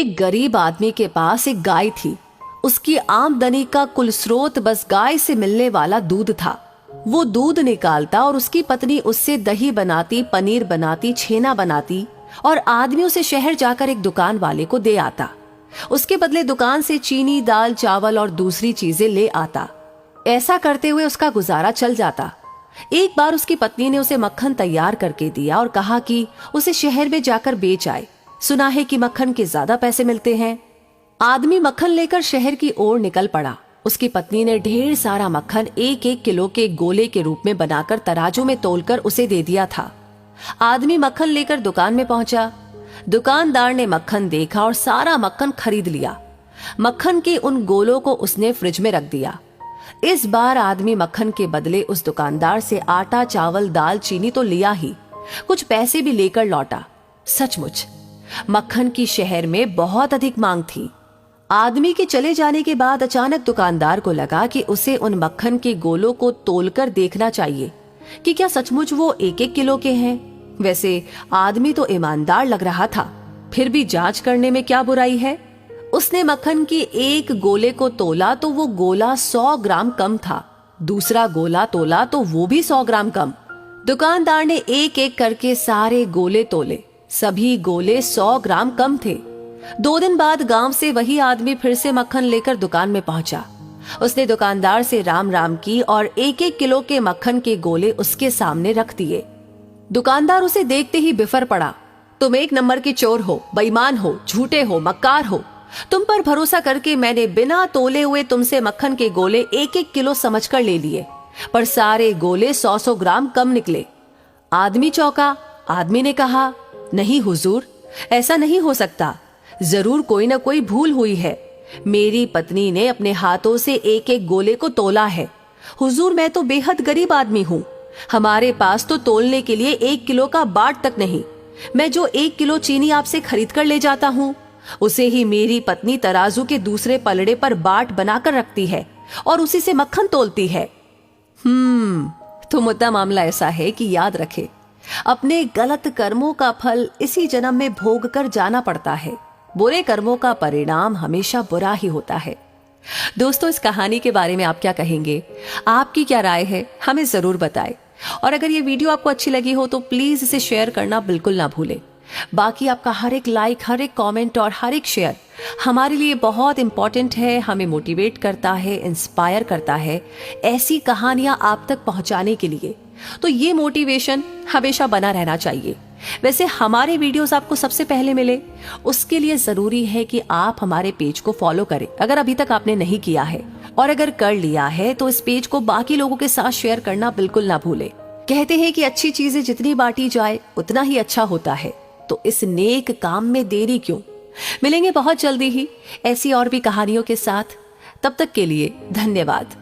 एक गरीब आदमी के पास एक गाय थी। उसकी आमदनी का कुल स्रोत बस गाय से मिलने वाला दूध था। वो दूध निकालता और उसकी पत्नी उससे दही बनाती, पनीर बनाती, छेना बनाती और आदमी उसे शहर जाकर एक दुकान वाले को दे आता। उसके बदले दुकान से चीनी, दाल, चावल और दूसरी चीजें ले आता। ऐसा करते हुए उसका गुजारा चल जाता। एक बार उसकी पत्नी ने उसे मक्खन तैयार करके दिया और कहा कि उसे शहर में जाकर बेच आए। सुना है कि मक्खन के ज्यादा पैसे मिलते हैं। आदमी मक्खन लेकर शहर की ओर निकल पड़ा। उसकी पत्नी ने ढेर सारा मक्खन 1-1 किलो के गोले के रूप में बनाकर तराजू में तोलकर उसे दे दिया था। आदमी मक्खन लेकर दुकान में पहुंचा। दुकानदार ने मक्खन देखा और सारा मक्खन खरीद लिया। मक्खन के उन गोलों को उसने फ्रिज में रख दिया। इस बार आदमी मक्खन के बदले उस दुकानदार से आटा, चावल, दाल, चीनी तो लिया ही, कुछ पैसे भी लेकर लौटा। सचमुच मक्खन की शहर में बहुत अधिक मांग थी। आदमी के चले जाने के बाद अचानक दुकानदार को लगा कि उसे उन मक्खन के गोलों को तोलकर देखना चाहिए कि क्या सचमुच वो 1-1 किलो के हैं। वैसे आदमी तो ईमानदार लग रहा था, फिर भी जांच करने में क्या बुराई है। उसने मक्खन की एक गोले को तोला तो वो गोला 100 ग्राम कम था। दूसरा गोला तोला तो वो भी 100 ग्राम कम। दुकानदार ने एक एक करके सारे गोले तोले। सभी गोले 100 ग्राम कम थे। 2 दिन बाद गांव से वही आदमी फिर से मक्खन लेकर दुकान में पहुंचा। उसने दुकानदार से राम राम की और 1-1 किलो के मक्खन के गोले उसके सामने रख दिए। दुकानदार उसे देखते ही बिफर पड़ा। तुम 1 नंबर के चोर हो, बेईमान हो, झूठे हो, मक्कार हो। तुम पर भरोसा करके मैंने बिना तोले हुए तुमसे मक्खन के गोले 1-1 किलो समझकर ले लिए, पर सारे गोले 100-100 ग्राम कम निकले। आदमी चौंका। आदमी ने कहा, नहीं हुजूर, ऐसा नहीं हो सकता। जरूर कोई ना कोई भूल हुई है। मेरी पत्नी ने अपने हाथों से 1-1 गोले को तोला है। हुजूर, मैं तो बेहद गरीब आदमी हूँ। हमारे पास तो तोलने के लिए 1 किलो का बाट तक नहीं। मैं जो 1 किलो चीनी आपसे खरीद कर ले जाता हूँ, उसे ही मेरी पत्नी तराजू के दूसरे पलड़े पर बाट बनाकर रखती है और उसी से मक्खन तोलती है। तो मुद्दा मामला ऐसा है कि याद रखे, अपने गलत कर्मों का फल इसी जन्म में भोग कर जाना पड़ता है। बुरे कर्मों का परिणाम हमेशा बुरा ही होता है। दोस्तों, इस कहानी के बारे में आप क्या कहेंगे? आपकी क्या राय है? हमें जरूर बताएं। और अगर ये वीडियो आपको अच्छी लगी हो तो प्लीज इसे शेयर करना बिल्कुल ना भूलें। बाकी आपका हर एक लाइक, हर एक कमेंट और हर एक शेयर हमारे लिए बहुत इंपॉर्टेंट है। हमें मोटिवेट करता है, इंस्पायर करता है ऐसी कहानियां आप तक पहुंचाने के लिए। तो ये मोटिवेशन हमेशा बना रहना चाहिए। वैसे हमारे वीडियोस आपको सबसे पहले मिले, उसके लिए जरूरी है कि आप हमारे पेज को फॉलो करें अगर अभी तक आपने नहीं किया है, और अगर कर लिया है तो इस पेज को बाकी लोगों के साथ शेयर करना बिल्कुल ना भूलें। कहते हैं कि अच्छी चीजें जितनी बांटी जाए उतना ही अच्छा होता है, तो इस नेक काम में देरी क्यों। मिलेंगे बहुत जल्दी ही ऐसी और भी कहानियों के साथ। तब तक के लिए धन्यवाद।